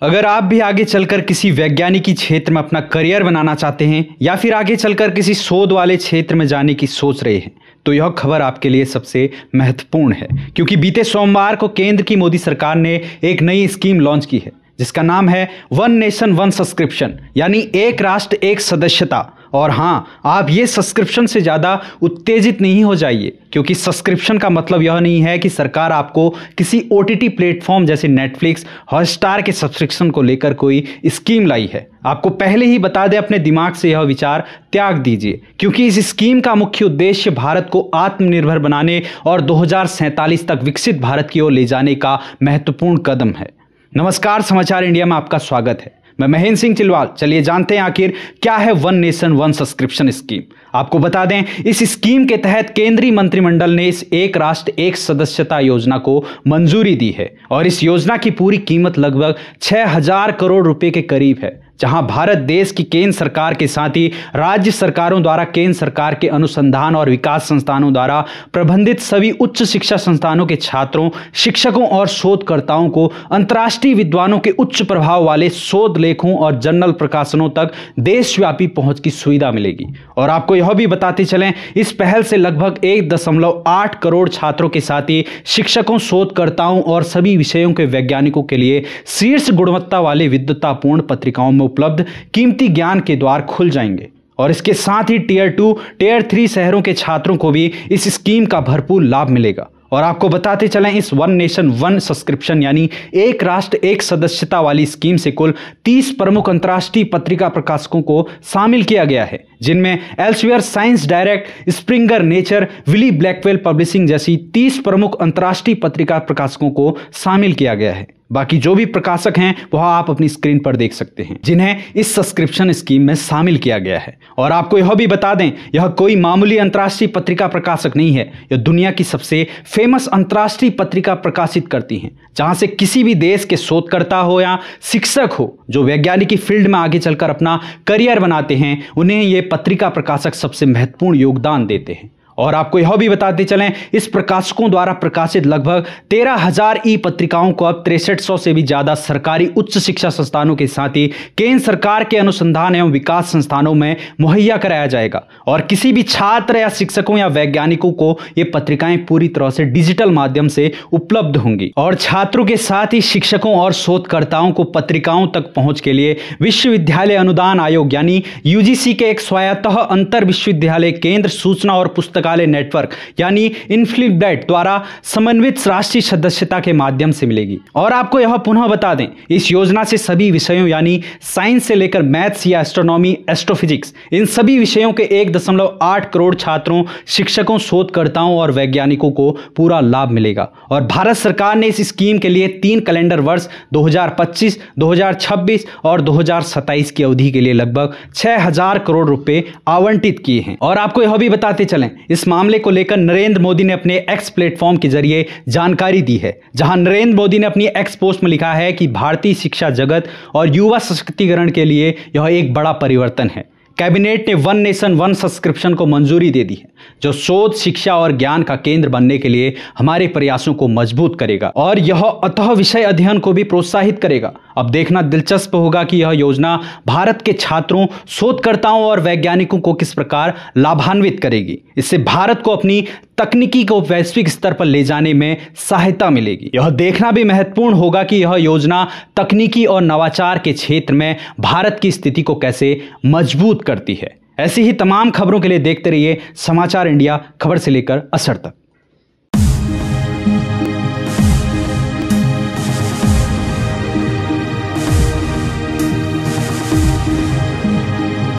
अगर आप भी आगे चलकर किसी वैज्ञानिकी क्षेत्र में अपना करियर बनाना चाहते हैं या फिर आगे चलकर किसी शोध वाले क्षेत्र में जाने की सोच रहे हैं तो यह खबर आपके लिए सबसे महत्वपूर्ण है, क्योंकि बीते सोमवार को केंद्र की मोदी सरकार ने एक नई स्कीम लॉन्च की है जिसका नाम है वन नेशन वन सब्सक्रिप्शन, यानी एक राष्ट्र एक सदस्यता। और हाँ, आप ये सब्सक्रिप्शन से ज़्यादा उत्तेजित नहीं हो जाइए, क्योंकि सब्सक्रिप्शन का मतलब यह नहीं है कि सरकार आपको किसी OTT प्लेटफॉर्म जैसे नेटफ्लिक्स, हॉटस्टार के सब्सक्रिप्शन को लेकर कोई स्कीम लाई है। आपको पहले ही बता दें, अपने दिमाग से यह विचार त्याग दीजिए, क्योंकि इस स्कीम का मुख्य उद्देश्य भारत को आत्मनिर्भर बनाने और 2047 तक विकसित भारत की ओर ले जाने का महत्वपूर्ण कदम है। नमस्कार, समाचार इंडिया में आपका स्वागत है। मैं महेंद्र सिंह चिलवाल। चलिए जानते हैं आखिर क्या है one nation one subscription scheme. आपको बता दें, इस स्कीम के तहत केंद्रीय मंत्रिमंडल ने इस एक राष्ट्र एक सदस्यता योजना को मंजूरी दी है और इस योजना की पूरी कीमत लगभग 6000 करोड़ रुपए के करीब है, जहां भारत देश की केंद्र सरकार के साथ ही राज्य सरकारों द्वारा केंद्र सरकार के अनुसंधान और विकास संस्थानों द्वारा प्रबंधित सभी उच्च शिक्षा संस्थानों के छात्रों, शिक्षकों और शोधकर्ताओं को अंतर्राष्ट्रीय विद्वानों के उच्च प्रभाव वाले शोध लेखों और जर्नल प्रकाशनों तक देशव्यापी पहुंच की सुविधा मिलेगी। और आपको यह भी बताते चलें, इस पहल से लगभग 1.8 करोड़ छात्रों के साथ ही शिक्षकों, शोधकर्ताओं और सभी विषयों के वैज्ञानिकों के लिए शीर्ष गुणवत्ता वाले विद्वतापूर्ण पत्रिकाओं में उपलब्ध कीमती ज्ञान के द्वार खुल जाएंगे। और इसके साथ ही टियर 2, टियर 3 शहरों के छात्रों को भी इस स्कीम का भरपूर लाभ मिलेगा। और आपको बताते चलें, इस वन नेशन वन सब्सक्रिप्शन यानी एक राष्ट्र एक सदस्यता वाली स्कीम से कुल 30 प्रमुख अंतर्राष्ट्रीय पत्रिका प्रकाशकों को शामिल किया गया है, जिनमें Elsevier, Science Direct, Springer, Nature, Wiley Blackwell publishing जैसी 30 प्रमुख अंतर्राष्ट्रीय पत्रिका प्रकाशकों को शामिल किया गया है। बाकी जो भी प्रकाशक हैं वह आप अपनी स्क्रीन पर देख सकते हैं, जिन्हें इस सब्सक्रिप्शन स्कीम में शामिल किया गया है। और आपको यह भी बता दें, यह कोई मामूली अंतर्राष्ट्रीय पत्रिका प्रकाशक नहीं है। यह दुनिया की सबसे फेमस अंतर्राष्ट्रीय पत्रिका प्रकाशित करती हैं, जहां से किसी भी देश के शोधकर्ता हो या शिक्षक हो जो वैज्ञानिक फील्ड में आगे चलकर अपना करियर बनाते हैं, उन्हें ये पत्रिका प्रकाशक सबसे महत्वपूर्ण योगदान देते हैं। और आपको यह भी बताते चलें, इस प्रकाशकों द्वारा प्रकाशित लगभग 13,000 ई पत्रिकाओं को अब 6300 से भी ज्यादा सरकारी उच्च शिक्षा संस्थानों के साथ ही केंद्र सरकार के अनुसंधान एवं विकास संस्थानों में मुहैया कराया जाएगा। और किसी भी छात्र या शिक्षकों या वैज्ञानिकों को ये पत्रिकाएं पूरी तरह से डिजिटल माध्यम से उपलब्ध होंगी। और छात्रों के साथ ही शिक्षकों और शोधकर्ताओं को पत्रिकाओं तक पहुंच के लिए विश्वविद्यालय अनुदान आयोग यानी UGC के एक स्वायत्त अंतर विश्वविद्यालय केंद्र सूचना और पुस्तकालय नेटवर्क यानी इन्फ्लिब्लेट द्वारा समन्वित राष्ट्रीय सदस्यता के माध्यम से मिलेगी। और आपको यह पुनः बता दें, इस योजना से सभी विषयों यानी साइंस से लेकर मैथ्स या एस्ट्रोनॉमी, एस्ट्रोफिजिक्स, इन सभी विषयों के 1.8 करोड़ छात्रों, शिक्षकों, शोधकर्ताओं और वैज्ञानिकों को पूरा लाभ मिलेगा। और भारत सरकार ने इस स्कीम के लिए 3 कैलेंडर वर्ष 2025, 2026 और 2027 की अवधि के लिए लगभग 6000 करोड़ रुपए आवंटित किए हैं। और आपको यह भी बताते चलें, इस मामले को लेकर नरेंद्र मोदी ने अपने एक्स प्लेटफॉर्म के जरिए जानकारी दी है, जहां नरेंद्र मोदी ने अपनी एक्स पोस्ट में लिखा है कि भारतीय शिक्षा जगत और युवा सशक्तिकरण के लिए यह एक बड़ा परिवर्तन है। कैबिनेट ने वन नेशन वन सब्सक्रिप्शन को मंजूरी दे दी है, जो शोध, शिक्षा और ज्ञान का केंद्र बनने के लिए हमारे प्रयासों को मजबूत करेगा और यह अतः विषय अध्ययन को भी प्रोत्साहित करेगा। अब देखना दिलचस्प होगा कि यह योजना भारत के छात्रों, शोधकर्ताओं और वैज्ञानिकों को किस प्रकार लाभान्वित करेगी। इससे भारत को अपनी तकनीकी को वैश्विक स्तर पर ले जाने में सहायता मिलेगी। यह देखना भी महत्वपूर्ण होगा कि यह योजना तकनीकी और नवाचार के क्षेत्र में भारत की स्थिति को कैसे मजबूत करती है। ऐसी ही तमाम खबरों के लिए देखते रहिए समाचार इंडिया, खबर से लेकर असर तक।